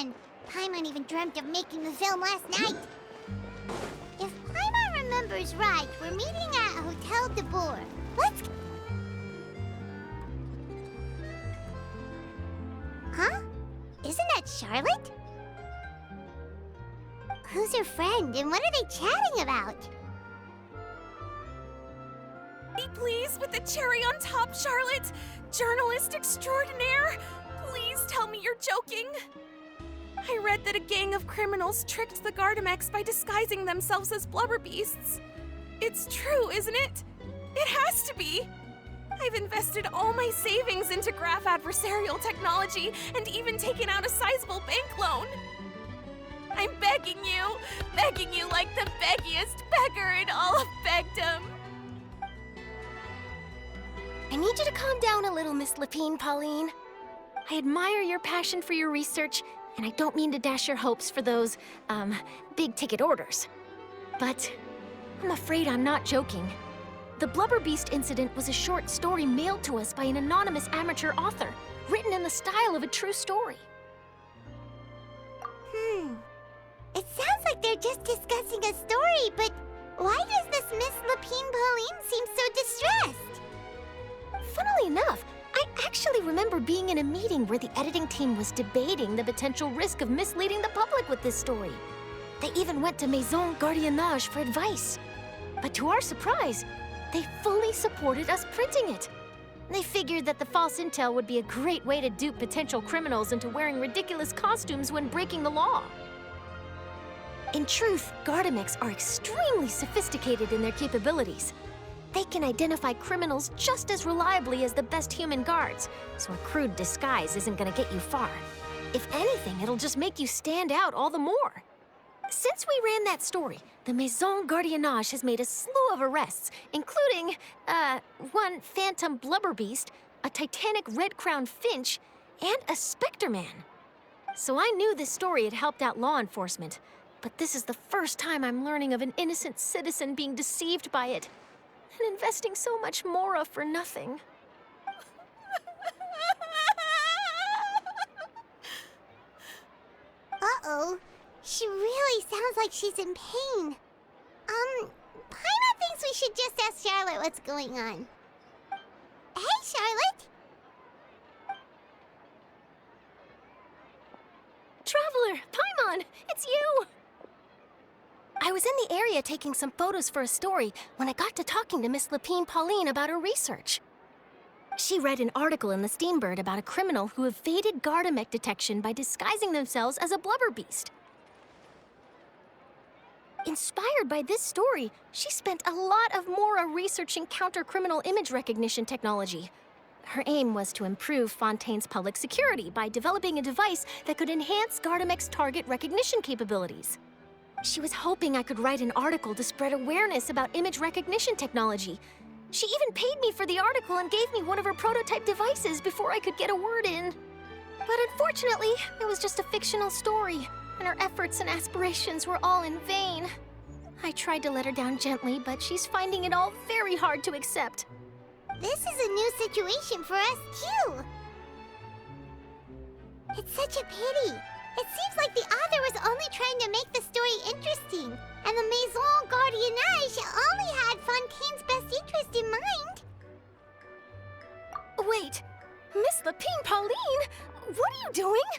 fun. Paimon even dreamt of making the film last night. If Paimon remembers right, we're meeting at Hotel de Boer. Let's... Huh? Isn't that Charlotte? Who's her friend, and what are they chatting about? Be pleased with the cherry on top, Charlotte! Journalist extraordinaire! Please tell me you're joking! I read that a gang of criminals tricked the Gardamex by disguising themselves as blubber beasts. It's true, isn't it? It has to be! I've invested all my savings into graph adversarial technology and even taken out a sizable bank loan. I'm begging you like the beggiest beggar in all of begdom. I need you to calm down a little, Miss Lapine, Pauline. I admire your passion for your research, and I don't mean to dash your hopes for those, big-ticket orders. But I'm afraid I'm not joking. The Blubber Beast incident was a short story mailed to us by an anonymous amateur author, written in the style of a true story. It sounds like they're just discussing a story, but why does this Miss Lapine Pauline seem so distressed? Funnily enough, I actually remember being in a meeting where the editing team was debating the potential risk of misleading the public with this story. They even went to Maison Gardiennage for advice. But to our surprise, they fully supported us printing it. They figured that the false intel would be a great way to dupe potential criminals into wearing ridiculous costumes when breaking the law. In truth, Gardamex are extremely sophisticated in their capabilities. They can identify criminals just as reliably as the best human guards, so a crude disguise isn't gonna get you far. If anything, it'll just make you stand out all the more. Since we ran that story, the Maison Gardiennage has made a slew of arrests, including, one phantom blubber beast, a titanic red-crowned finch, and a specter man. So I knew this story had helped out law enforcement, but this is the first time I'm learning of an innocent citizen being deceived by it, and investing so much mora for nothing. Uh-oh. She really sounds like she's in pain. Paimon thinks we should just ask Charlotte what's going on. Hey, Charlotte! Traveler, Paimon, it's you! I was in the area taking some photos for a story when I got to talking to Miss Lapine Pauline about her research. She read an article in the Steambird about a criminal who evaded Gardamex detection by disguising themselves as a blubber beast. Inspired by this story, she spent a lot of mora researching counter-criminal image recognition technology. Her aim was to improve Fontaine's public security by developing a device that could enhance Gardamex target recognition capabilities. She was hoping I could write an article to spread awareness about image recognition technology. She even paid me for the article and gave me one of her prototype devices before I could get a word in. But unfortunately, it was just a fictional story, and her efforts and aspirations were all in vain. I tried to let her down gently, but she's finding it all very hard to accept. This is a new situation for us, too. It's such a pity. It seems like the author was only trying to make the story interesting, and the Maison Gardiennage only had Fontaine's best interest in mind. Wait, Miss Lapine Pauline, what are you doing?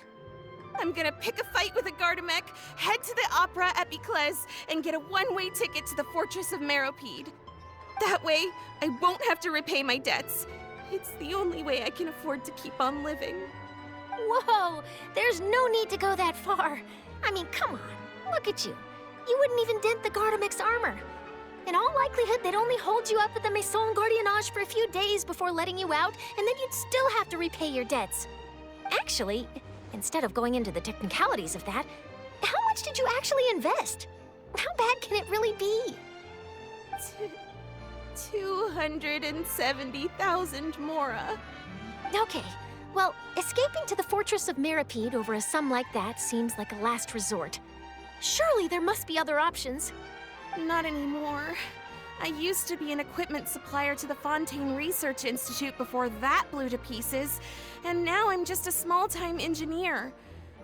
I'm gonna pick a fight with a Gardamex, head to the opera at Biclez, and get a one-way ticket to the Fortress of Meropide. That way, I won't have to repay my debts. It's the only way I can afford to keep on living. Whoa, there's no need to go that far. I mean, come on, look at you. You wouldn't even dent the Gardamex armor. In all likelihood, they'd only hold you up at the Maison Gardiennage for a few days before letting you out, and then you'd still have to repay your debts. Actually, instead of going into the technicalities of that, how much did you actually invest? How bad can it really be? 270,000 mora. Okay, well, escaping to the Fortress of Meropide over a sum like that seems like a last resort. Surely there must be other options. Not anymore. I used to be an equipment supplier to the Fontaine Research Institute before that blew to pieces, and now I'm just a small-time engineer.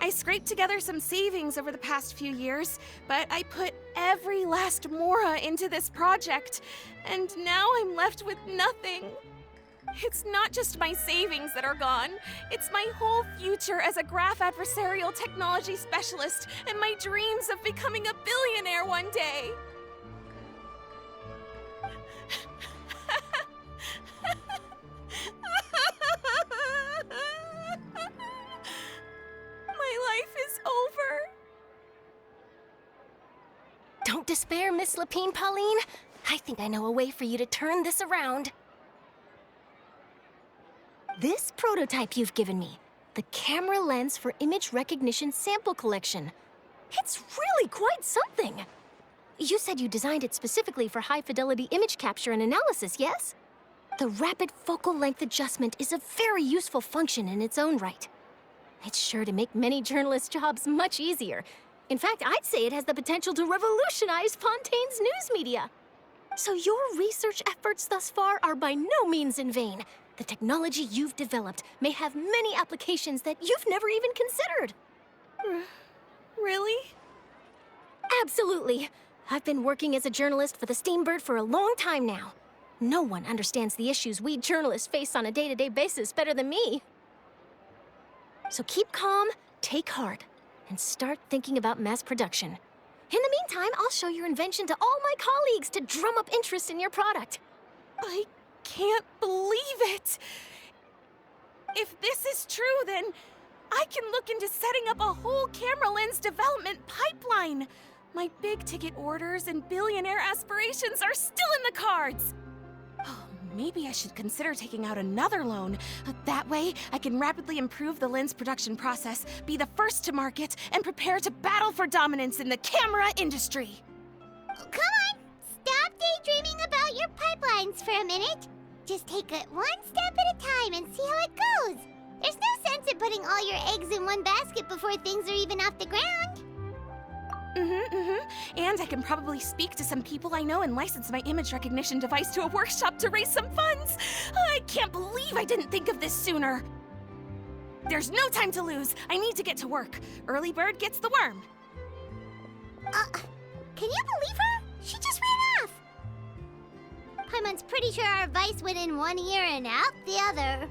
I scraped together some savings over the past few years, but I put every last mora into this project, and now I'm left with nothing. It's not just my savings that are gone, it's my whole future as a graph adversarial technology specialist and my dreams of becoming a billionaire one day. My life is over. Don't despair, Miss Lapine Pauline. I think I know a way for you to turn this around. This prototype you've given me, the camera lens for image recognition sample collection. It's really quite something. You said you designed it specifically for high-fidelity image capture and analysis, yes? The rapid focal length adjustment is a very useful function in its own right. It's sure to make many journalists' jobs much easier. In fact, I'd say it has the potential to revolutionize Fontaine's news media. So your research efforts thus far are by no means in vain. The technology you've developed may have many applications that you've never even considered. Really? Absolutely. I've been working as a journalist for the Steambird for a long time now. No one understands the issues we journalists face on a day-to-day basis better than me. So keep calm, take heart, and start thinking about mass production. In the meantime, I'll show your invention to all my colleagues to drum up interest in your product. I can't believe it! If this is true, then I can look into setting up a whole camera lens development pipeline. My big-ticket orders and billionaire aspirations are still in the cards. Oh, maybe I should consider taking out another loan. That way, I can rapidly improve the lens production process, be the first to market, and prepare to battle for dominance in the camera industry. Come on! Stop daydreaming about your pipelines for a minute. Just take it one step at a time and see how it goes. There's no sense in putting all your eggs in one basket before things are even off the ground. And I can probably speak to some people I know and license my image recognition device to a workshop to raise some funds. I can't believe I didn't think of this sooner. There's no time to lose. I need to get to work. Early bird gets the worm. Can you believe her? She just ran off. Paimon's pretty sure our advice went in one ear and out the other.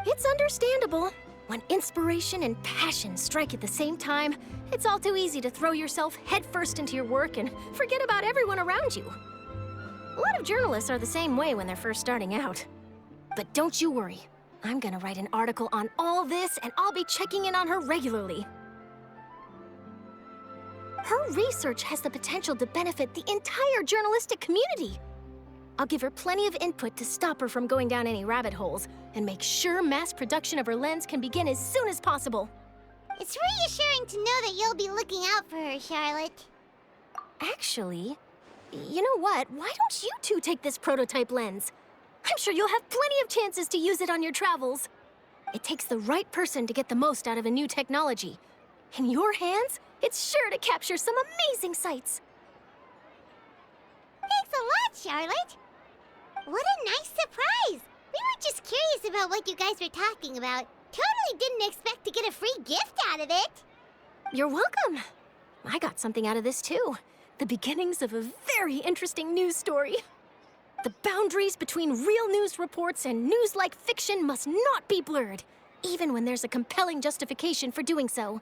It's understandable. When inspiration and passion strike at the same time, it's all too easy to throw yourself headfirst into your work and forget about everyone around you. A lot of journalists are the same way when they're first starting out. But don't you worry. I'm gonna write an article on all this, and I'll be checking in on her regularly. Her research has the potential to benefit the entire journalistic community. I'll give her plenty of input to stop her from going down any rabbit holes, and make sure mass production of her lens can begin as soon as possible. It's reassuring to know that you'll be looking out for her, Charlotte. Actually, you know what? Why don't you two take this prototype lens? I'm sure you'll have plenty of chances to use it on your travels. It takes the right person to get the most out of a new technology. In your hands, it's sure to capture some amazing sights. Thanks a lot, Charlotte. What a nice surprise. We were just curious about what you guys were talking about. Totally didn't expect to get a free gift out of it. You're welcome. I got something out of this too. The beginnings of a very interesting news story. The boundaries between real news reports and news-like fiction must not be blurred, even when there's a compelling justification for doing so.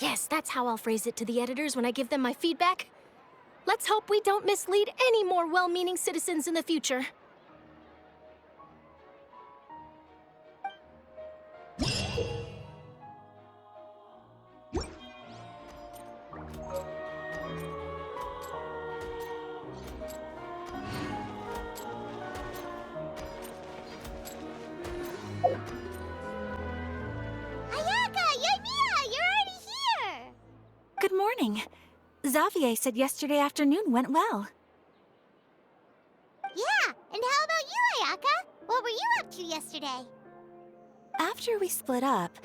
Yes, that's how I'll phrase it to the editors when I give them my feedback. Let's hope we don't mislead any more well-meaning citizens in the future. Good morning. Xavier said yesterday afternoon went well. Yeah, and how about you, Ayaka? What were you up to yesterday? After we split up,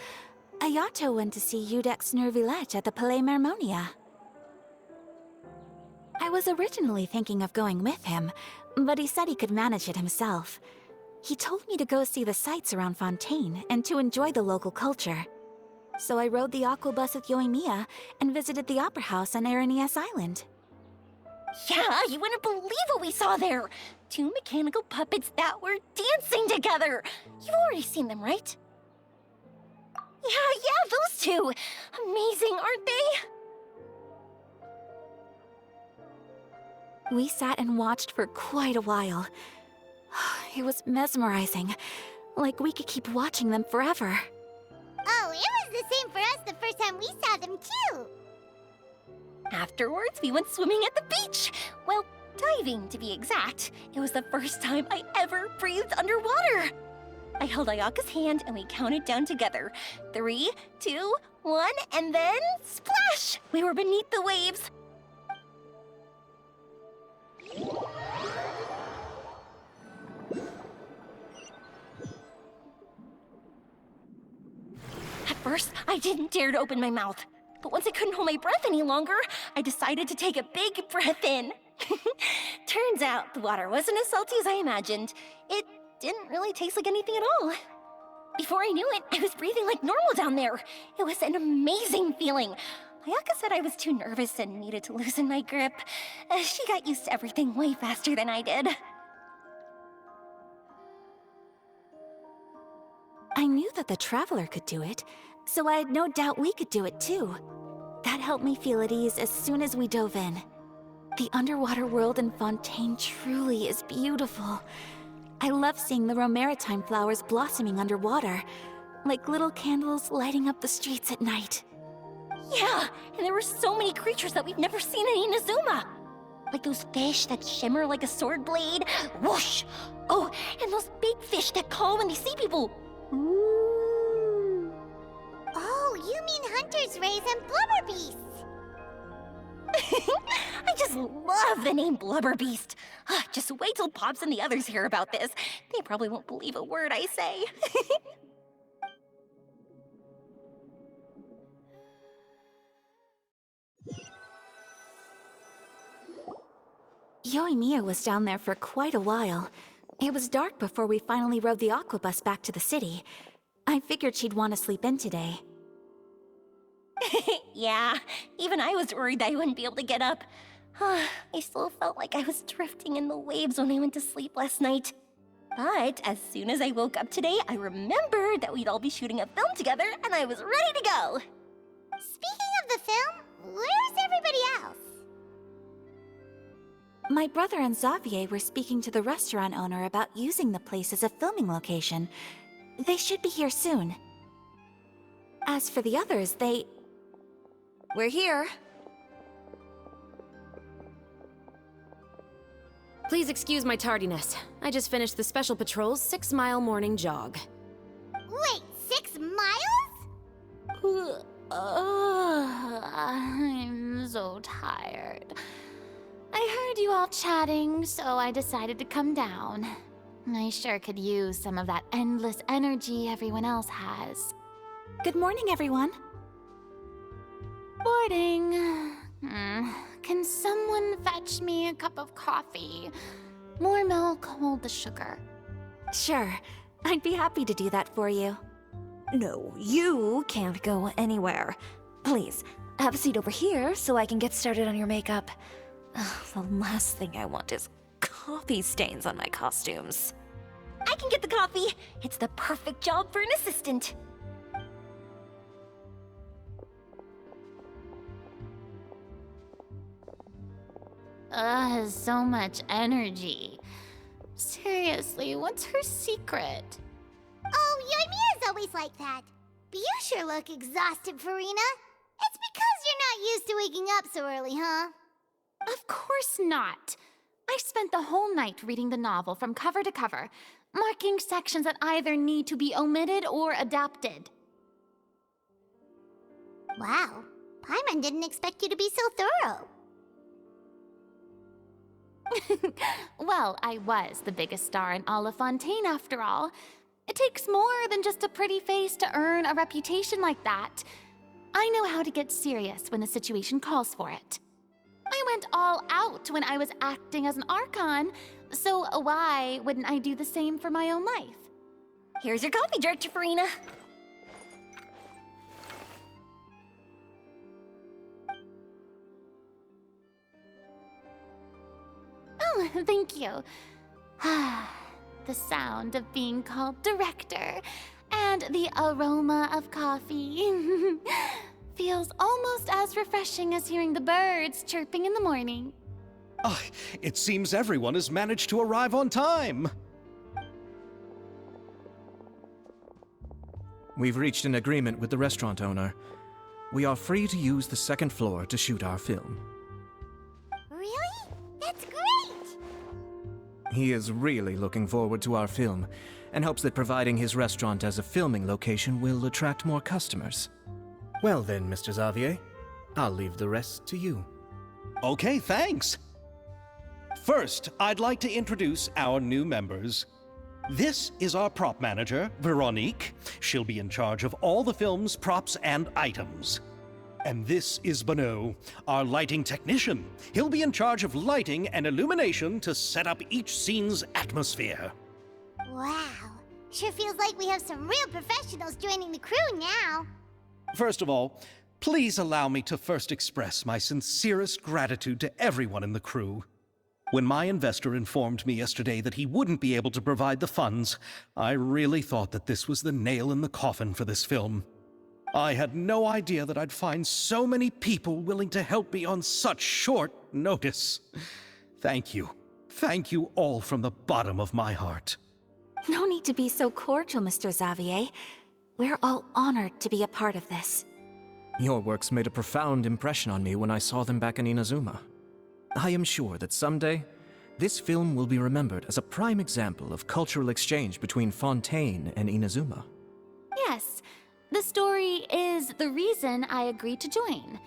Ayato went to see Udex Nervillette at the Palais Mermonia. I was originally thinking of going with him, but he said he could manage it himself. He told me to go see the sights around Fontaine and to enjoy the local culture. So I rode the aqua bus with Yoimiya and visited the opera house on Aranias Island. Yeah, you wouldn't believe what we saw there! 2 mechanical puppets that were dancing together! You've already seen them, right? Yeah, those two! Amazing, aren't they? We sat and watched for quite a while. It was mesmerizing. Like we could keep watching them forever. Oh, it was the same for us the first time we saw them, too. Afterwards, we went swimming at the beach! Well, diving, to be exact. It was the first time I ever breathed underwater! I held Ayaka's hand and we counted down together. 3, 2, 1, and then splash! We were beneath the waves. At first, I didn't dare to open my mouth. But once I couldn't hold my breath any longer, I decided to take a big breath in. Turns out the water wasn't as salty as I imagined. It didn't really taste like anything at all. Before I knew it, I was breathing like normal down there. It was an amazing feeling. Ayaka said I was too nervous and needed to loosen my grip. She got used to everything way faster than I did. I knew that the Traveler could do it, so I had no doubt we could do it too. That helped me feel at ease as soon as we dove in. The underwater world in Fontaine truly is beautiful. I love seeing the romaritime flowers blossoming underwater, like little candles lighting up the streets at night. Yeah, and there were so many creatures that we've never seen in Inazuma. Like those fish that shimmer like a sword blade. Whoosh! Oh, and those big fish that call when they see people. Ooh. Oh, you mean hunter's rays and blubber beasts. I just love the name Blubber Beast. Just wait till Pops and the others hear about this. They probably won't believe a word I say. Yoimiya was down there for quite a while. It was dark before we finally rode the aqua bus back to the city. I figured she'd want to sleep in today. Yeah, even I was worried that I wouldn't be able to get up. I still felt like I was drifting in the waves when I went to sleep last night. But as soon as I woke up today, I remembered that we'd all be shooting a film together, and I was ready to go. Speaking of the film, where's everybody else? My brother and Xavier were speaking to the restaurant owner about using the place as a filming location. They should be here soon. As for the others, We're here. Please excuse my tardiness. I just finished the Special Patrol's 6-mile morning jog. Wait, 6 miles? I'm so tired. I heard you all chatting, so I decided to come down. I sure could use some of that endless energy everyone else has. Good morning, everyone. Morning. Can someone fetch me a cup of coffee? More milk, hold the sugar. Sure, I'd be happy to do that for you. No, you can't go anywhere. Please, have a seat over here so I can get started on your makeup. The last thing I want is coffee stains on my costumes. I can get the coffee. It's the perfect job for an assistant. So much energy. Seriously, what's her secret? Oh, Yoimiya's always like that. But you sure look exhausted, Farina. It's because you're not used to waking up so early, huh? Of course not. I spent the whole night reading the novel from cover to cover, marking sections that either need to be omitted or adapted. Wow, Paimon didn't expect you to be so thorough. Well, I was the biggest star in all of Fontaine after all. It takes more than just a pretty face to earn a reputation like that. I know how to get serious when the situation calls for it. I went all out when I was acting as an Archon, So why wouldn't I do the same for my own life? Here's your coffee, Director Farina. Oh, thank you. The sound of being called director and the aroma of coffee feels almost as refreshing as hearing the birds chirping in the morning. Ah, it seems everyone has managed to arrive on time. We've reached an agreement with the restaurant owner. We are free to use the second floor to shoot our film. Really? That's great! He is really looking forward to our film and hopes that providing his restaurant as a filming location will attract more customers. Well then, Mr. Xavier, I'll leave the rest to you. Okay, thanks. First, I'd like to introduce our new members. This is our prop manager, Veronique. She'll be in charge of all the film's props and items. And this is Bonneau, our lighting technician. He'll be in charge of lighting and illumination to set up each scene's atmosphere. Wow. Sure feels like we have some real professionals joining the crew now. First of all, please allow me to first express my sincerest gratitude to everyone in the crew. When my investor informed me yesterday that he wouldn't be able to provide the funds, I really thought that this was the nail in the coffin for this film. I had no idea that I'd find so many people willing to help me on such short notice. Thank you. Thank you all from the bottom of my heart. No need to be so cordial, Mr. Xavier. We're all honored to be a part of this. Your works made a profound impression on me when I saw them back in Inazuma. I am sure that someday, this film will be remembered as a prime example of cultural exchange between Fontaine and Inazuma. Yes, the story is the reason I agreed to join.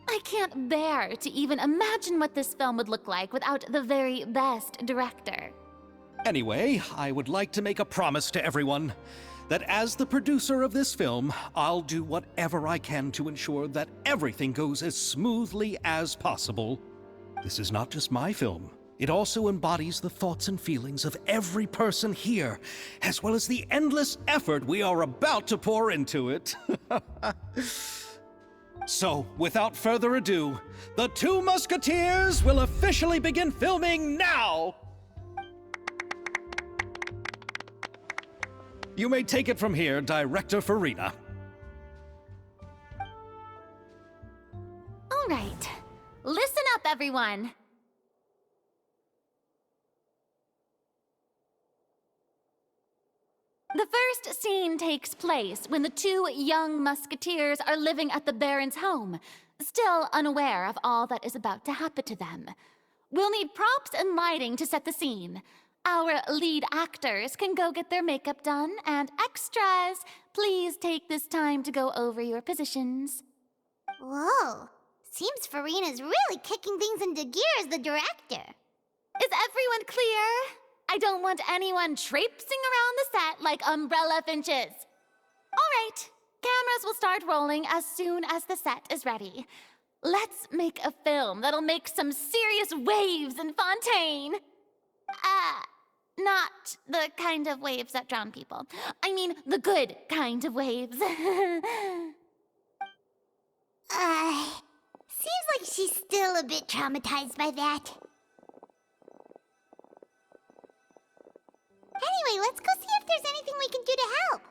I can't bear to even imagine what this film would look like without the very best director. Anyway, I would like to make a promise to everyone that as the producer of this film, I'll do whatever I can to ensure that everything goes as smoothly as possible. This is not just my film. It also embodies the thoughts and feelings of every person here, as well as the endless effort we are about to pour into it. So, without further ado, the Two Musketeers will officially begin filming now! You may take it from here, Director Farina. All right, listen up, everyone. The first scene takes place when the two young musketeers are living at the Baron's home, still unaware of all that is about to happen to them. We'll need props and lighting to set the scene. Our lead actors can go get their makeup done, and extras, please take this time to go over your positions. Whoa. Seems Farina's really kicking things into gear as the director. Is everyone clear? I don't want anyone traipsing around the set like umbrella finches. All right, cameras will start rolling as soon as the set is ready. Let's make a film that'll make some serious waves in Fontaine. Not the kind of waves that drown people. I mean, the good kind of waves. Seems like she's still a bit traumatized by that. Anyway, let's go see if there's anything we can do to help.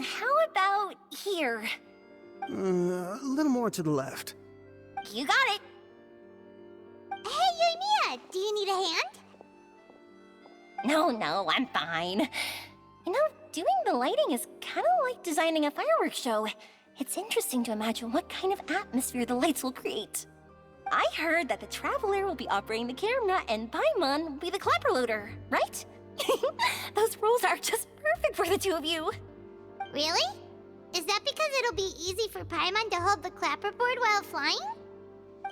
How about here? A little more to the left. You got it. Hey, Yoimiya, do you need a hand? No, I'm fine. You know, doing the lighting is kind of like designing a fireworks show. It's interesting to imagine what kind of atmosphere the lights will create. I heard that the Traveler will be operating the camera and Paimon will be the clapper loader, right? Those roles are just perfect for the two of you. Really? Is that because it'll be easy for Paimon to hold the clapperboard while flying?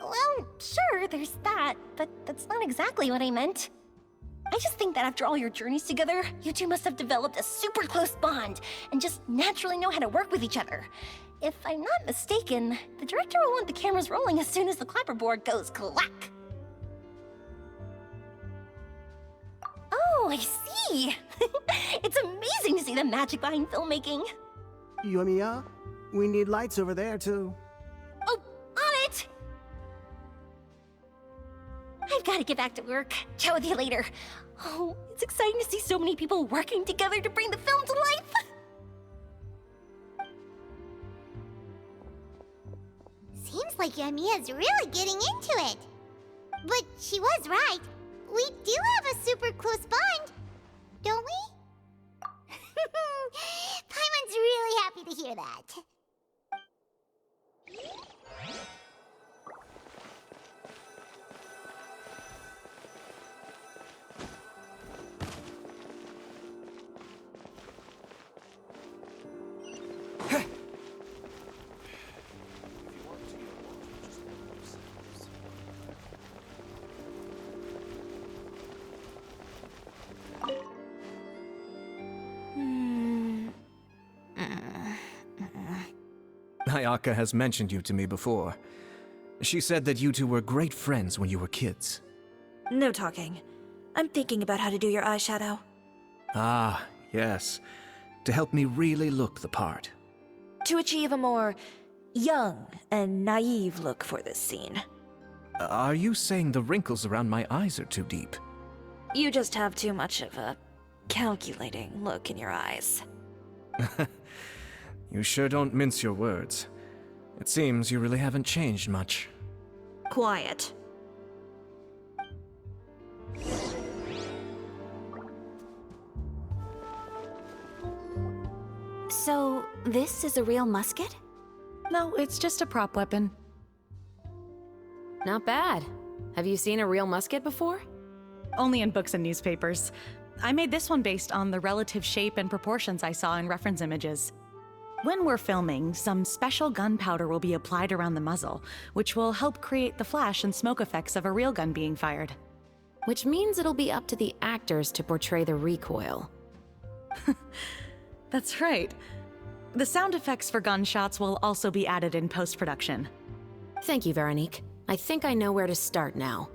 Well, sure, there's that, but that's not exactly what I meant. I just think that after all your journeys together, you two must have developed a super close bond and just naturally know how to work with each other. If I'm not mistaken, the director will want the cameras rolling as soon as the clapperboard goes clack. Oh, I see! It's amazing to see the magic behind filmmaking. Yoimiya, we need lights over there, too. Oh, on it! I've got to get back to work. Chat with you later. Oh, it's exciting to see so many people working together to bring the film to life. Seems like Yoimiya's really getting into it. But she was right. We do have a super close bond, don't we? Paimon's really happy to hear that. Ayaka has mentioned you to me before. She said that you two were great friends when you were kids. No talking. I'm thinking about how to do your eyeshadow. Ah, yes. To help me really look the part. To achieve a more young and naive look for this scene. Are you saying the wrinkles around my eyes are too deep? You just have too much of a calculating look in your eyes. You sure don't mince your words. It seems you really haven't changed much. Quiet. So, this is a real musket? No, it's just a prop weapon. Not bad. Have you seen a real musket before? Only in books and newspapers. I made this one based on the relative shape and proportions I saw in reference images. When we're filming, some special gunpowder will be applied around the muzzle, which will help create the flash and smoke effects of a real gun being fired. Which means it'll be up to the actors to portray the recoil. That's right. The sound effects for gunshots will also be added in post-production. Thank you, Veronique. I think I know where to start now.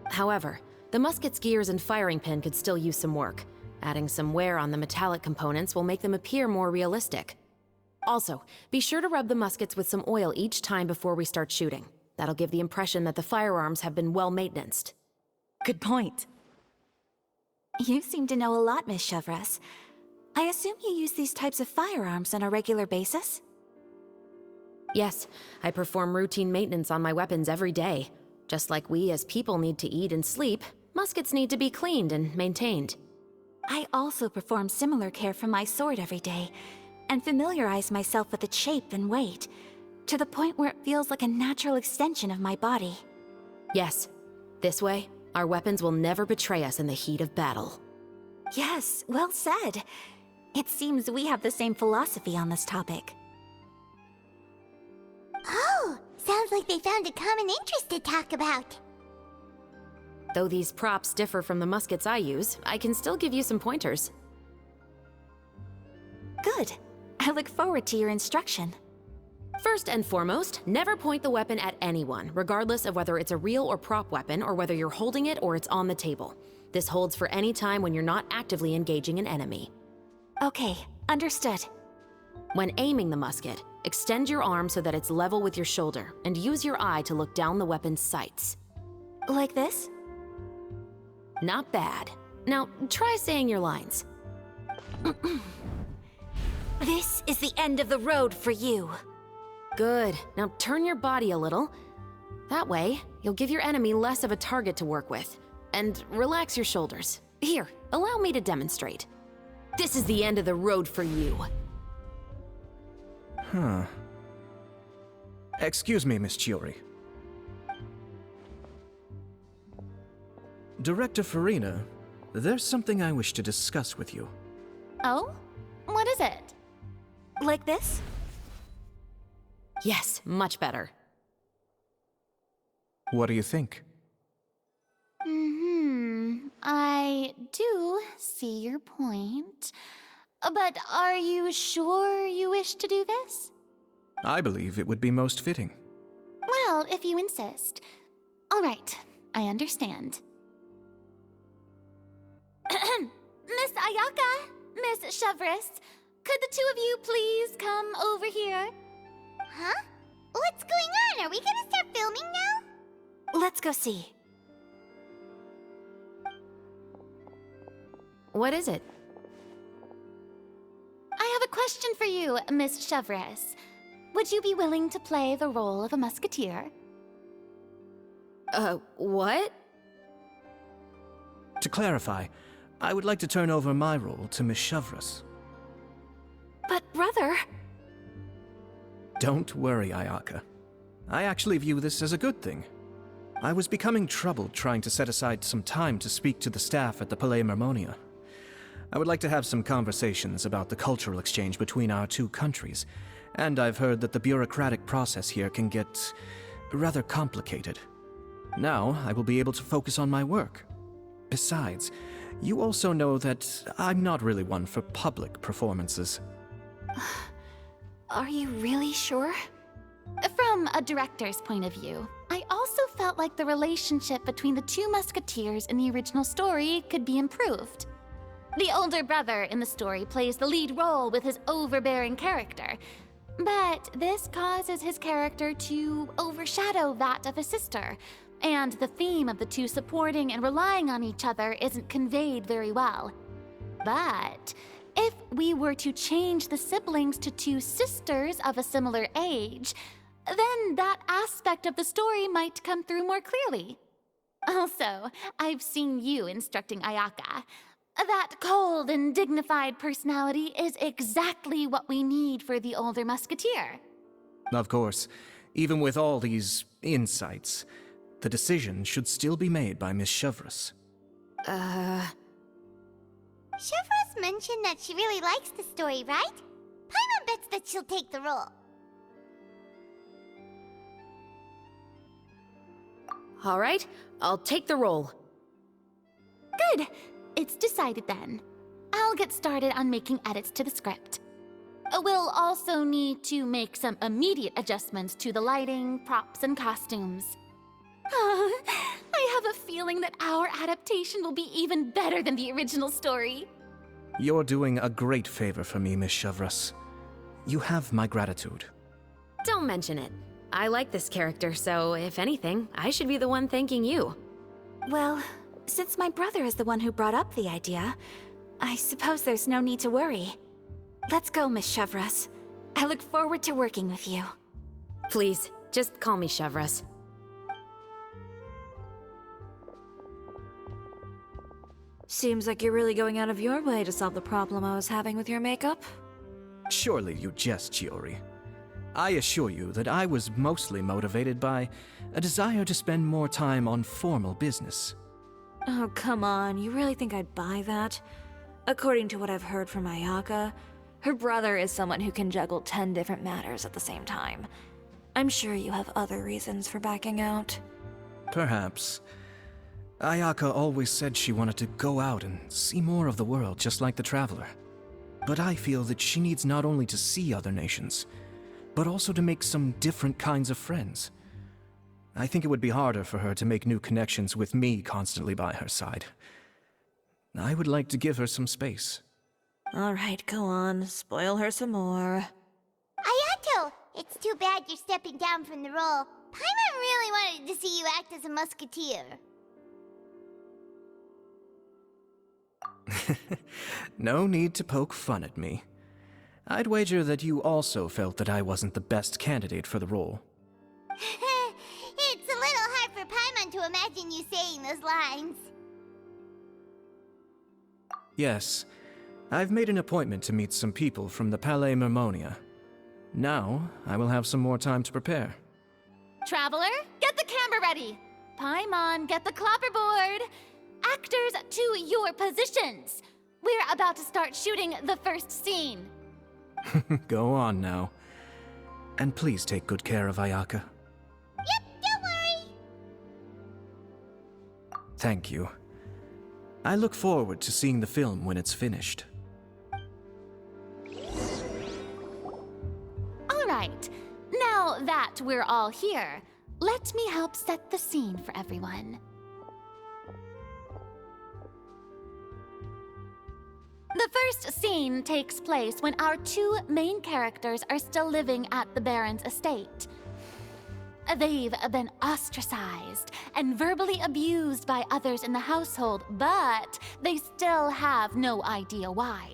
However, the musket's gears and firing pin could still use some work. Adding some wear on the metallic components will make them appear more realistic. Also, be sure to rub the muskets with some oil each time before we start shooting. That'll give the impression that the firearms have been well maintained. Good point. You seem to know a lot, Miss Chevres. I assume you use these types of firearms on a regular basis? Yes, I perform routine maintenance on my weapons every day. Just like we as people need to eat and sleep, muskets need to be cleaned and maintained. I also perform similar care for my sword every day, and familiarize myself with its shape and weight, to the point where it feels like a natural extension of my body. Yes, this way, our weapons will never betray us in the heat of battle. Yes, well said. It seems we have the same philosophy on this topic. Oh, sounds like they found a common interest to talk about. Though these props differ from the muskets I use, I can still give you some pointers. Good. I look forward to your instruction. First and foremost, never point the weapon at anyone, regardless of whether it's a real or prop weapon or whether you're holding it or it's on the table. This holds for any time when you're not actively engaging an enemy. Okay, understood. When aiming the musket, extend your arm so that it's level with your shoulder and use your eye to look down the weapon's sights. Like this? Not bad. Now, try saying your lines. This is the end of the road for you. Good. Now turn your body a little. That way, you'll give your enemy less of a target to work with. And relax your shoulders. Here, allow me to demonstrate. This is the end of the road for you. Huh. Excuse me, Miss Chiori. Director Farina, there's something I wish to discuss with you. Oh? What is it? Like this? Yes, much better. What do you think? I do see your point. But are you sure you wish to do this? I believe it would be most fitting. Well, if you insist. All right, I understand. Miss Ayaka, Miss Chevres, could the two of you please come over here? Huh? What's going on? Are we gonna start filming now? Let's go see. What is it? I have a question for you, Miss Chevres. Would you be willing to play the role of a musketeer? What? To clarify, I would like to turn over my role to Miss Chevres. But, brother... Don't worry, Ayaka. I actually view this as a good thing. I was becoming troubled trying to set aside some time to speak to the staff at the Palais Mermonia. I would like to have some conversations about the cultural exchange between our two countries, and I've heard that the bureaucratic process here can get rather complicated. Now, I will be able to focus on my work. Besides, you also know that I'm not really one for public performances. Are you really sure? From a director's point of view, I also felt like the relationship between the two musketeers in the original story could be improved. The older brother in the story plays the lead role with his overbearing character, but this causes his character to overshadow that of his sister, and the theme of the two supporting and relying on each other isn't conveyed very well. But if we were to change the siblings to two sisters of a similar age, then that aspect of the story might come through more clearly. Also, I've seen you instructing Ayaka. That cold and dignified personality is exactly what we need for the older musketeer. Of course, even with all these insights, the decision should still be made by Miss Chevres. Chevres mentioned that she really likes the story, right? Paimon bets that she'll take the role. All right, I'll take the role. Good. It's decided then. I'll get started on making edits to the script. We'll also need to make some immediate adjustments to the lighting, props, and costumes. I have a feeling that our adaptation will be even better than the original story. You're doing a great favor for me, Miss Chevres. You have my gratitude. Don't mention it. I like this character, so if anything, I should be the one thanking you. Well, since my brother is the one who brought up the idea, I suppose there's no need to worry. Let's go, Miss Chevres. I look forward to working with you. Please, just call me Chevres. Seems like you're really going out of your way to solve the problem I was having with your makeup. Surely you jest, Chiori. I assure you that I was mostly motivated by a desire to spend more time on formal business. Oh, come on. You really think I'd buy that? According to what I've heard from Ayaka, her brother is someone who can juggle 10 different matters at the same time. I'm sure you have other reasons for backing out. Perhaps. Ayaka always said she wanted to go out and see more of the world, just like the Traveler. But I feel that she needs not only to see other nations, but also to make some different kinds of friends. I think it would be harder for her to make new connections with me constantly by her side. I would like to give her some space. All right, go on. Spoil her some more. Ayato, it's too bad you're stepping down from the role. Paimon really wanted to see you act as a musketeer. No need to poke fun at me. I'd wager that you also felt that I wasn't the best candidate for the role. It's a little hard for Paimon to imagine you saying those lines. Yes, I've made an appointment to meet some people from the Palais Mermonia. Now, I will have some more time to prepare. Traveler, get the camera ready. Paimon, get the clapperboard. Actors, to your positions. We're about to start shooting the first scene. Go on now. And please take good care of Ayaka. Yep, don't worry. Thank you. I look forward to seeing the film when it's finished. All right, now that we're all here, let me help set the scene for everyone. The first scene takes place when our two main characters are still living at the Baron's estate. They've been ostracized and verbally abused by others in the household, but they still have no idea why.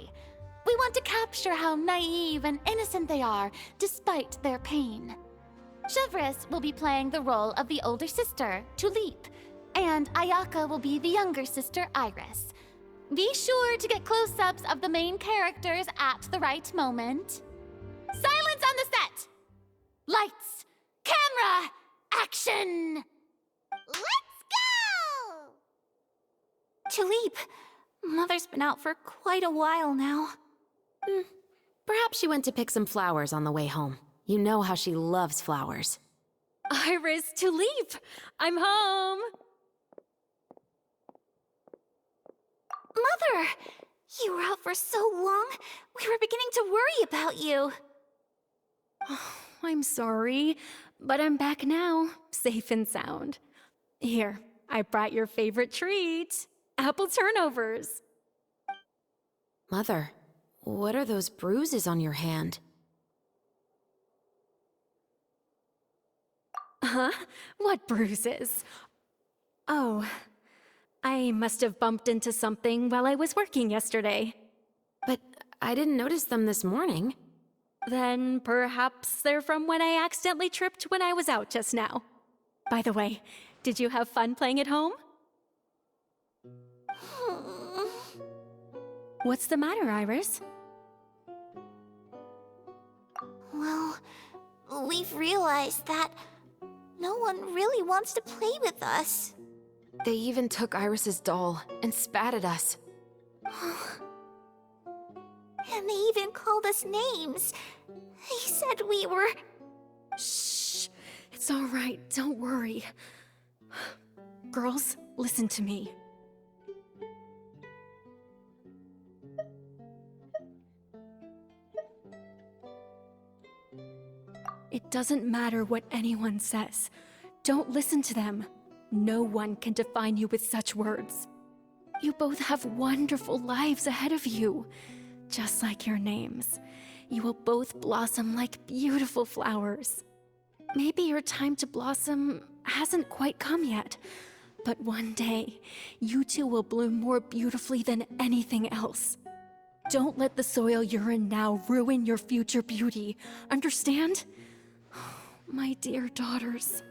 We want to capture how naive and innocent they are, despite their pain. Chevres will be playing the role of the older sister, Tulip, and Ayaka will be the younger sister, Iris. Be sure to get close-ups of the main characters at the right moment. Silence on the set! Lights! Camera! Action! Let's go! Tulip, Mother's been out for quite a while now. Perhaps she went to pick some flowers on the way home. You know how she loves flowers. Iris, Tulip! I'm home! Mother! You were out for so long, we were beginning to worry about you. I'm sorry, but I'm back now, safe and sound. Here, I brought your favorite treat, apple turnovers. Mother, what are those bruises on your hand? Huh? What bruises? Oh, I must have bumped into something while I was working yesterday. But I didn't notice them this morning. Then perhaps they're from when I accidentally tripped when I was out just now. By the way, did you have fun playing at home? What's the matter, Iris? Well, we've realized that no one really wants to play with us. They even took Iris's doll and spat at us. And they even called us names. They said we were... Shh. It's all right. Don't worry. Girls, listen to me. It doesn't matter what anyone says. Don't listen to them. No one can define you with such words. You both have wonderful lives ahead of you. Just like your names. You will both blossom like beautiful flowers. Maybe your time to blossom hasn't quite come yet, but one day, you two will bloom more beautifully than anything else. Don't let the soil you're in now ruin your future beauty. Understand? My dear daughters.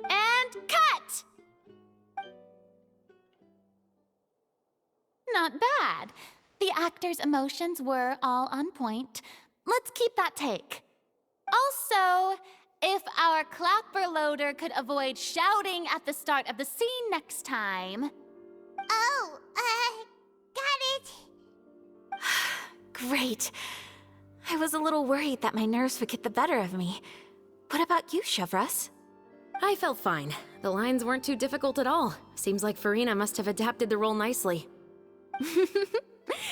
And cut! Not bad. The actors' emotions were all on point. Let's keep that take. Also, if our clapper loader could avoid shouting at the start of the scene next time. Oh, got it. Great. I was a little worried that my nerves would get the better of me. What about you, Chevres? I felt fine. The lines weren't too difficult at all. Seems like Farina must have adapted the role nicely.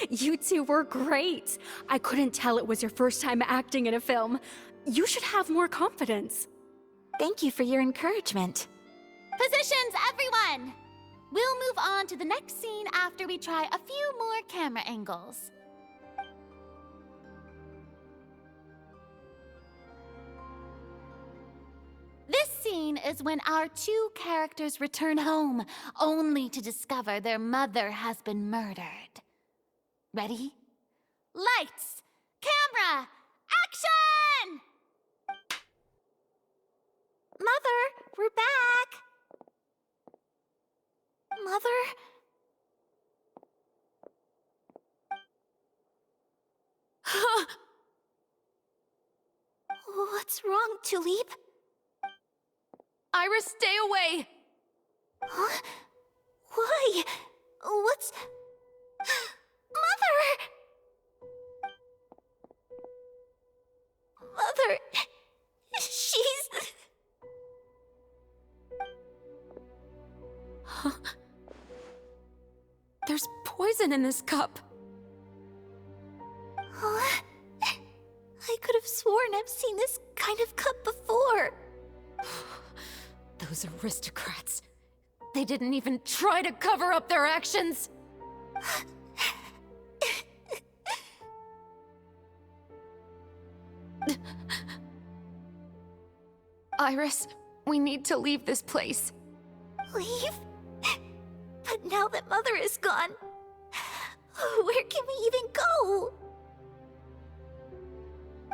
You two were great. I couldn't tell it was your first time acting in a film. You should have more confidence. Thank you for your encouragement. Positions, everyone! We'll move on to the next scene after we try a few more camera angles. This scene is when our two characters return home, only to discover their mother has been murdered. Ready? Lights! Camera! Action! Mother, we're back. Mother? What's wrong, Tulip? Iris, stay away! Huh? Why? What's... Mother! Mother... She's... poison in this cup. Huh? I could have sworn I've seen this kind of cup before. Those aristocrats. They didn't even try to cover up their actions. Iris, we need to leave this place. Leave? But now that Mother is gone, where can we even go?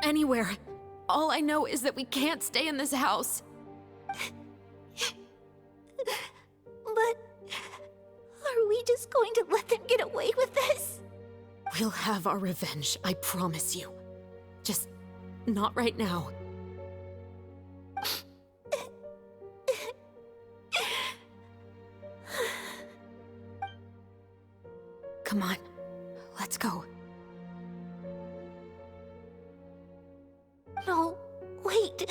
Anywhere. All I know is that we can't stay in this house. But are we just going to let them get away with this? We'll have our revenge, I promise you. Just not right now. Come on, let's go. No, wait.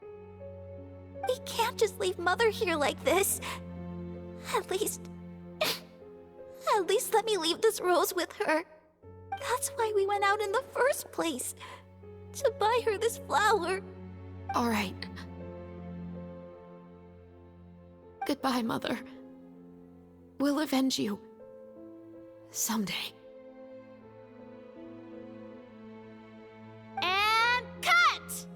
We can't just leave Mother here like this. At least let me leave this rose with her. That's why we went out in the first place. To buy her this flower. All right. Goodbye, Mother. We'll avenge you. Someday. And cut!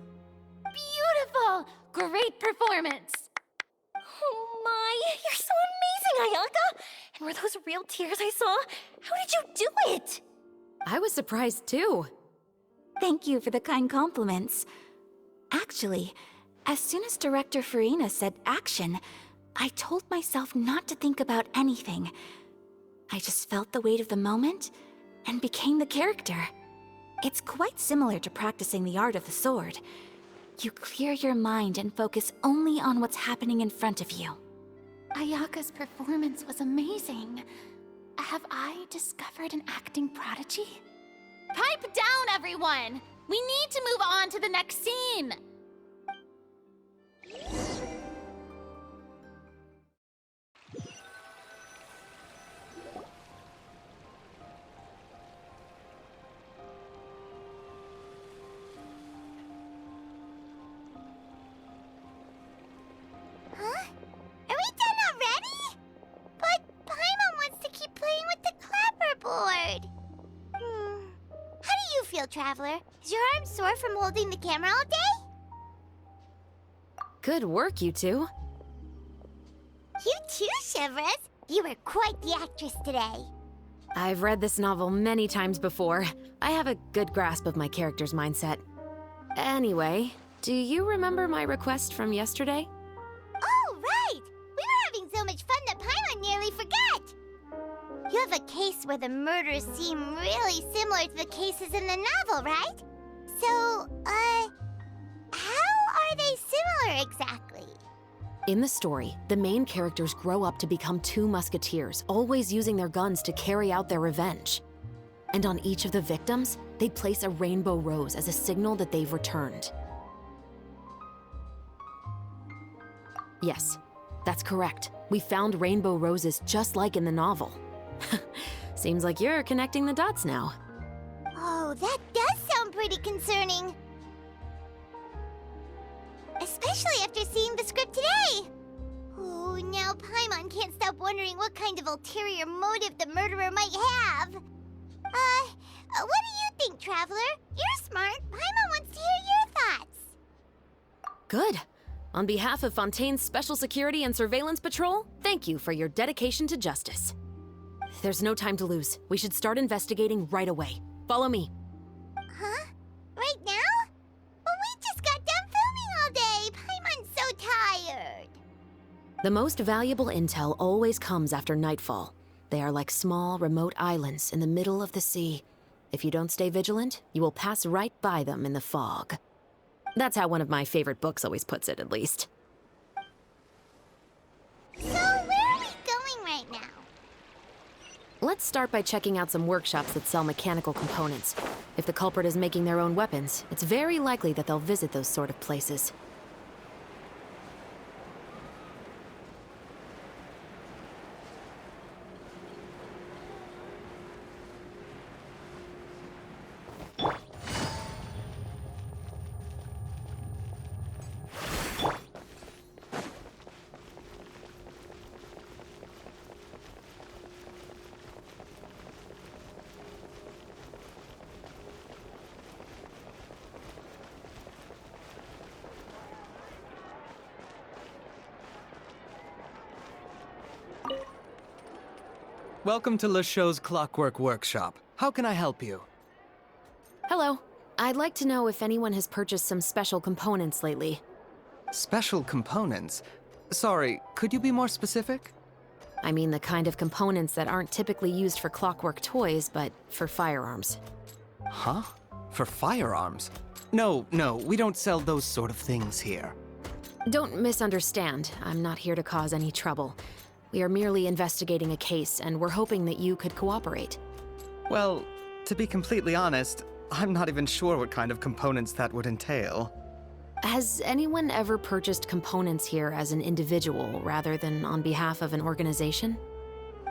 Beautiful! Great performance! Oh my, you're so amazing, Ayaka! And were those real tears I saw? How did you do it? I was surprised too. Thank you for the kind compliments. Actually, as soon as Director Farina said action, I told myself not to think about anything. I just felt the weight of the moment and became the character. It's quite similar to practicing the art of the sword. You clear your mind and focus only on what's happening in front of you. Ayaka's performance was amazing. Have I discovered an acting prodigy? Pipe down, everyone! We need to move on to the next scene! Huh? Are we done already? But Paimon wants to keep playing with the clapperboard. How do you feel, Traveler? Is your arm sore from holding the camera all day? Good work, you two. You too, Chevres. You were quite the actress today. I've read this novel many times before. I have a good grasp of my character's mindset. Anyway, do you remember my request from yesterday? Oh, right! We were having so much fun that Paimon nearly forgot! You have a case where the murders seem really similar to the cases in the novel, right? So, how are they similar exactly? In the story, the main characters grow up to become two musketeers, always using their guns to carry out their revenge. And on each of the victims, they place a rainbow rose as a signal that they've returned. Yes, that's correct. We found rainbow roses just like in the novel. Seems like you're connecting the dots now. Oh, that does sound pretty concerning. Especially after seeing the script today. Oh, now Paimon can't stop wondering what kind of ulterior motive the murderer might have. What do you think, Traveler? You're smart. Paimon wants to hear your thoughts. Good. On behalf of Fontaine's Special Security and Surveillance Patrol, thank you for your dedication to justice. There's no time to lose. We should start investigating right away. Follow me. Huh? Right now? Well, we just got done filming all day. Paimon's so tired. The most valuable intel always comes after nightfall. They are like small, remote islands in the middle of the sea. If you don't stay vigilant, you will pass right by them in the fog. That's how one of my favorite books always puts it, at least. So, where are we going right now? Let's start by checking out some workshops that sell mechanical components. If the culprit is making their own weapons, it's very likely that they'll visit those sort of places. Welcome to Le Show's Clockwork Workshop. How can I help you? Hello. I'd like to know if anyone has purchased some special components lately. Special components? Sorry, could you be more specific? I mean the kind of components that aren't typically used for clockwork toys, but for firearms. Huh? For firearms? No, we don't sell those sort of things here. Don't misunderstand. I'm not here to cause any trouble. We are merely investigating a case, and we're hoping that you could cooperate. Well, to be completely honest, I'm not even sure what kind of components that would entail. Has anyone ever purchased components here as an individual rather than on behalf of an organization?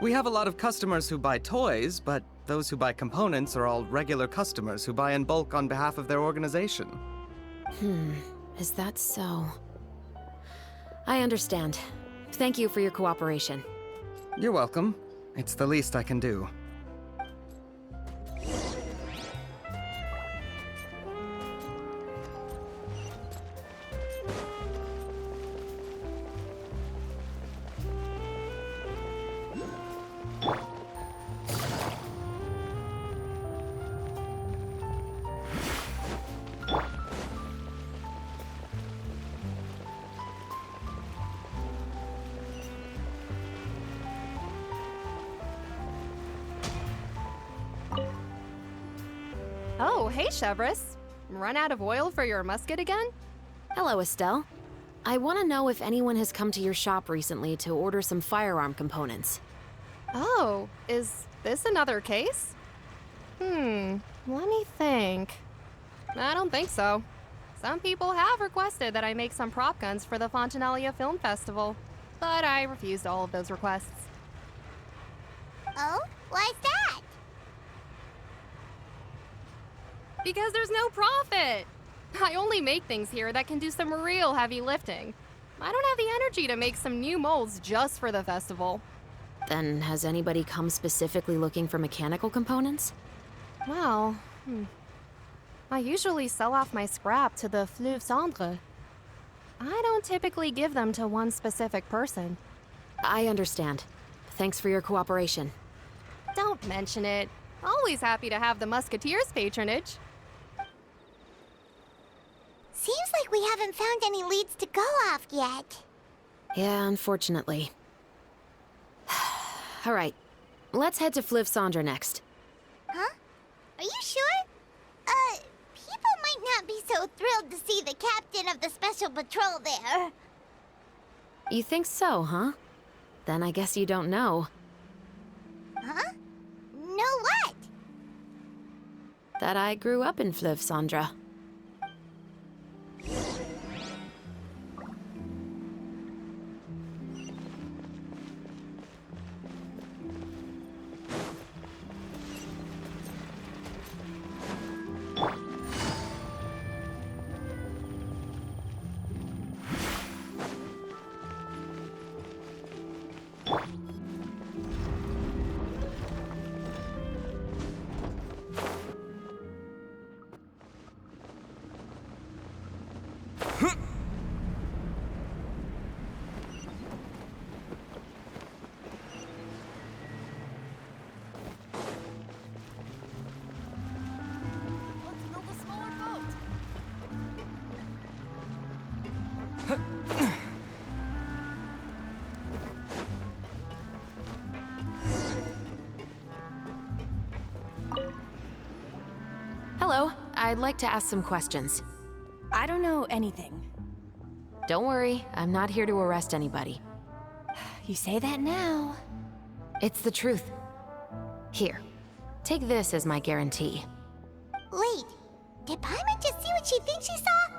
We have a lot of customers who buy toys, but those who buy components are all regular customers who buy in bulk on behalf of their organization. Is that so? I understand. Thank you for your cooperation. You're welcome. It's the least I can do. Oh, hey, Chevris. Run out of oil for your musket again? Hello, Estelle. I want to know if anyone has come to your shop recently to order some firearm components. Oh, is this another case? Let me think. I don't think so. Some people have requested that I make some prop guns for the Fontinalia Film Festival, but I refused all of those requests. Oh? Why's that? Because there's no profit! I only make things here that can do some real heavy lifting. I don't have the energy to make some new molds just for the festival. Then has anybody come specifically looking for mechanical components? Well, I usually sell off my scrap to the Fleuve Cendre. I don't typically give them to one specific person. I understand. Thanks for your cooperation. Don't mention it. Always happy to have the Musketeers' patronage. Seems like we haven't found any leads to go off yet. Yeah, unfortunately. All right, let's head to Fleuve Cendre next. Huh? Are you sure? People might not be so thrilled to see the captain of the special patrol there. You think so, huh? Then I guess you don't know. Huh? Know what? That I grew up in Fleuve Cendre. Hello, I'd like to ask some questions. I don't know anything. Don't worry, I'm not here to arrest anybody. You say that now. It's the truth. Here, take this as my guarantee. Wait, did Paimon just see what she thinks she saw?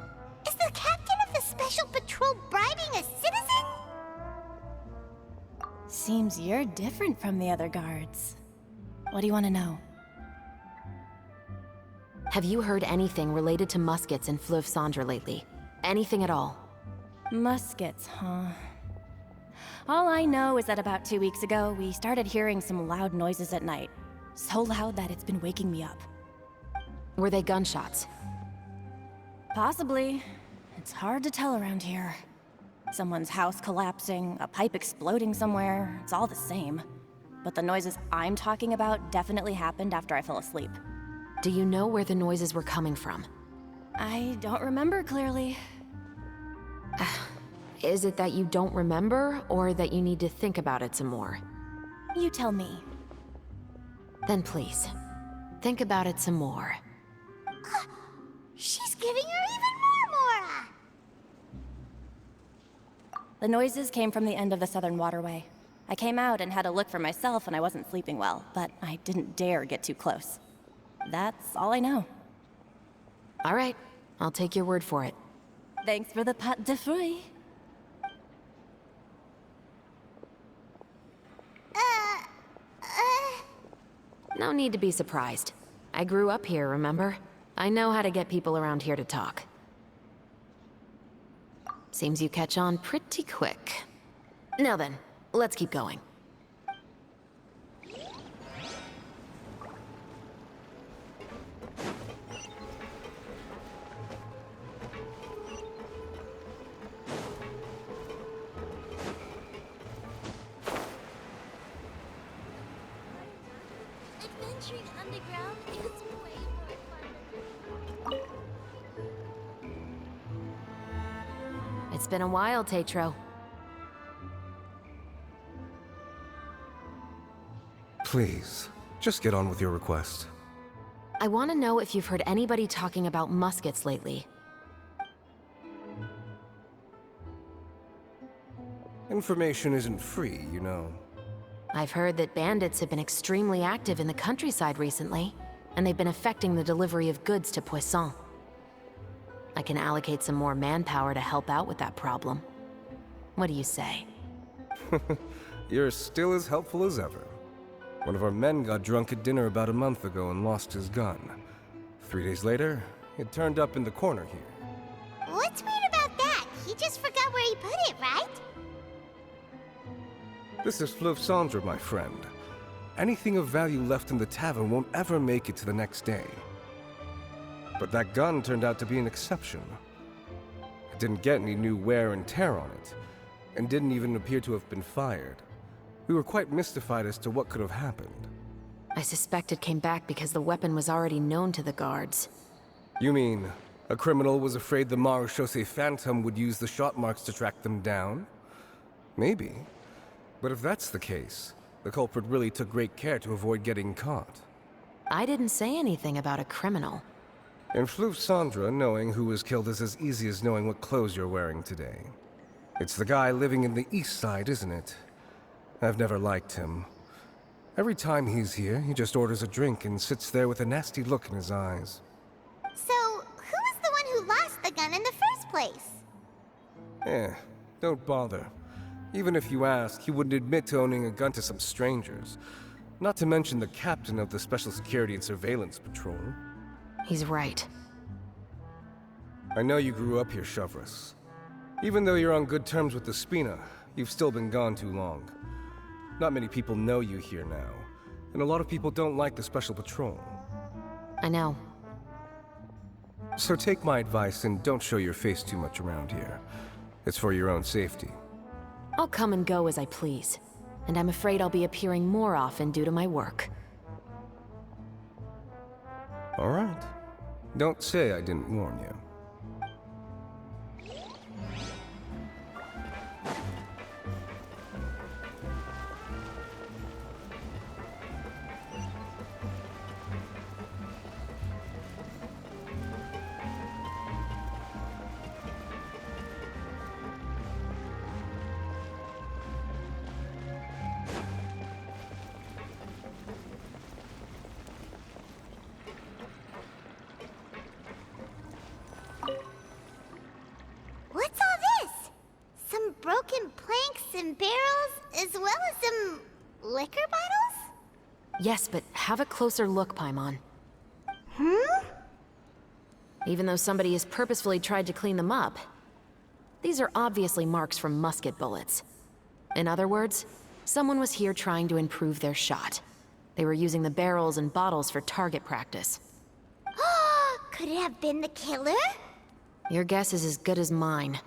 Is the captain of the special patrol bribing a citizen? Seems you're different from the other guards. What do you want to know? Have you heard anything related to muskets in Fleuve Cendre lately? Anything at all? Muskets, huh? All I know is that about 2 weeks ago, we started hearing some loud noises at night. So loud that it's been waking me up. Were they gunshots? Possibly. It's hard to tell around here. Someone's house collapsing, a pipe exploding somewhere, it's all the same. but the noises I'm talking about definitely happened after I fell asleep. Do you know where the noises were coming from? I don't remember clearly. Is it that you don't remember, or that you need to think about it some more? You tell me. Then please, think about it some more. She's giving her even more Mora! The noises came from the end of the Southern Waterway. I came out and had a look for myself and I wasn't sleeping well, but I didn't dare get too close. That's all I know. All right, I'll take your word for it. Thanks for the pâte de fruits. No need to be surprised. I grew up here, remember? I know how to get people around here to talk. Seems you catch on pretty quick. Now then, let's keep going. Adventuring underground is way more fun. It's been a while, Tetro. Please, just get on with your request. I want to know if you've heard anybody talking about muskets lately. Information isn't free, you know. I've heard that bandits have been extremely active in the countryside recently, and they've been affecting the delivery of goods to Poisson. I can allocate some more manpower to help out with that problem. What do you say? You're still as helpful as ever. One of our men got drunk at dinner about a month ago and lost his gun. 3 days later, it turned up in the corner here. What's weird about that? He just forgot where he put it, right? This is Fleuve Cendre, my friend. Anything of value left in the tavern won't ever make it to the next day. But that gun turned out to be an exception. It didn't get any new wear and tear on it, and didn't even appear to have been fired. We were quite mystified as to what could have happened. I suspect it came back because the weapon was already known to the guards. You mean, a criminal was afraid the Marechaussee Phantom would use the shot marks to track them down? Maybe. But if that's the case, the culprit really took great care to avoid getting caught. I didn't say anything about a criminal. In Fleuve Cendre, knowing who was killed is as easy as knowing what clothes you're wearing today. It's the guy living in the east side, isn't it? I've never liked him. Every time he's here, he just orders a drink and sits there with a nasty look in his eyes. So, who was the one who lost the gun in the first place? Don't bother. Even if you ask, he wouldn't admit to owning a gun to some strangers. Not to mention the captain of the Special Security and Surveillance Patrol. He's right. I know you grew up here, Chevreuse. Even though you're on good terms with the Spina, you've still been gone too long. Not many people know you here now, and a lot of people don't like the Special Patrol. I know. So take my advice and don't show your face too much around here. It's for your own safety. I'll come and go as I please, and I'm afraid I'll be appearing more often due to my work. All right. Don't say I didn't warn you. What's all this? Some broken planks and barrels, as well as some liquor bottles? Yes, but have a closer look, Paimon. Even though somebody has purposefully tried to clean them up, these are obviously marks from musket bullets. In other words, someone was here trying to improve their shot. They were using the barrels and bottles for target practice. Could it have been the killer? Your guess is as good as mine.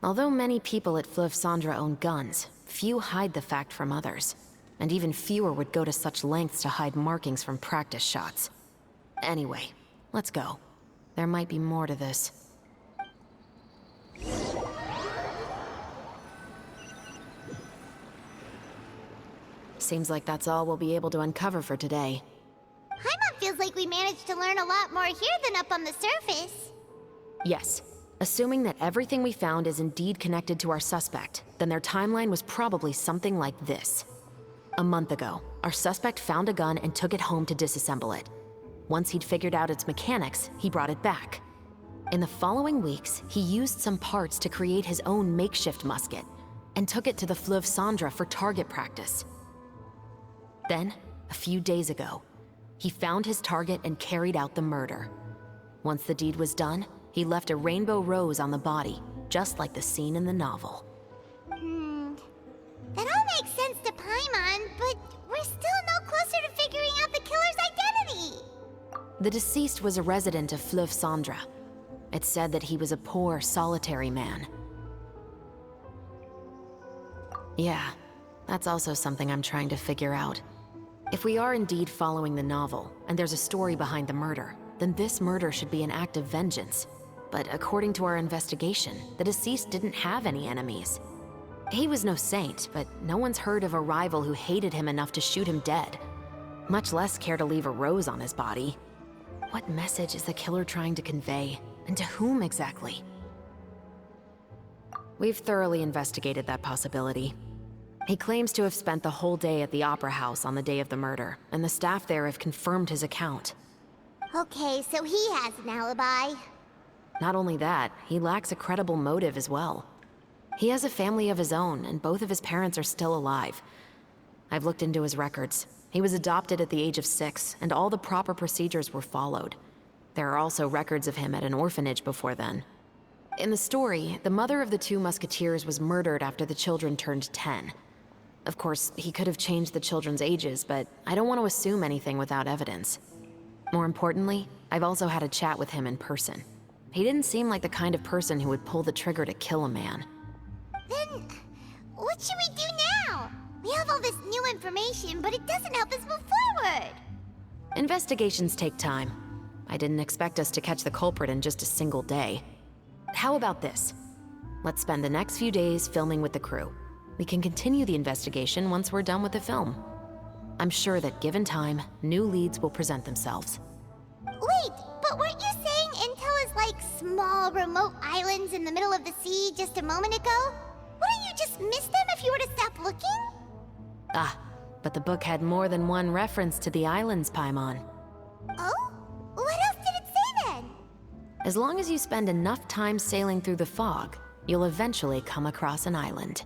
Although many people at Fleuve Cendre own guns, few hide the fact from others. and even fewer would go to such lengths to hide markings from practice shots. Anyway, let's go. There might be more to this. Seems like that's all we'll be able to uncover for today. Paimon feels like we managed to learn a lot more here than up on the surface. Yes. Assuming that everything we found is indeed connected to our suspect, then their timeline was probably something like this. A month ago, our suspect found a gun and took it home to disassemble it. Once he'd figured out its mechanics, he brought it back. In the following weeks, he used some parts to create his own makeshift musket, and took it to the Fleuve Cendra for target practice. Then, a few days ago, he found his target and carried out the murder. Once the deed was done, he left a rainbow rose on the body, just like the scene in the novel. That all makes sense to Paimon, but we're still no closer to figuring out the killer's identity. The deceased was a resident of Fleuve Cendra. It's said that he was a poor, solitary man. Yeah, that's also something I'm trying to figure out. If we are indeed following the novel, and there's a story behind the murder, then this murder should be an act of vengeance. But according to our investigation, the deceased didn't have any enemies. He was no saint, but no one's heard of a rival who hated him enough to shoot him dead, much less care to leave a rose on his body. What message is the killer trying to convey, and to whom exactly? We've thoroughly investigated that possibility. He claims to have spent the whole day at the Opera House on the day of the murder, and the staff there have confirmed his account. Okay, so he has an alibi. Not only that, he lacks a credible motive as well. He has a family of his own, and both of his parents are still alive. I've looked into his records. He was adopted at the age of 6, and all the proper procedures were followed. There are also records of him at an orphanage before then. In the story, the mother of the 2 musketeers was murdered after the children turned 10. Of course, he could have changed the children's ages, but I don't want to assume anything without evidence. More importantly, I've also had a chat with him in person. He didn't seem like the kind of person who would pull the trigger to kill a man. Then, what should we do now? We have all this new information, but it doesn't help us move forward. Investigations take time. I didn't expect us to catch the culprit in just a single day. How about this? Let's spend the next few days filming with the crew. We can continue the investigation once we're done with the film. I'm sure that given time, new leads will present themselves. Wait, but weren't you saying intel is like small, remote islands in the middle of the sea just a moment ago? Wouldn't you just miss them if you were to stop looking? Ah, but the book had more than one reference to the islands, Paimon. Oh? What else did it say then? As long as you spend enough time sailing through the fog, you'll eventually come across an island.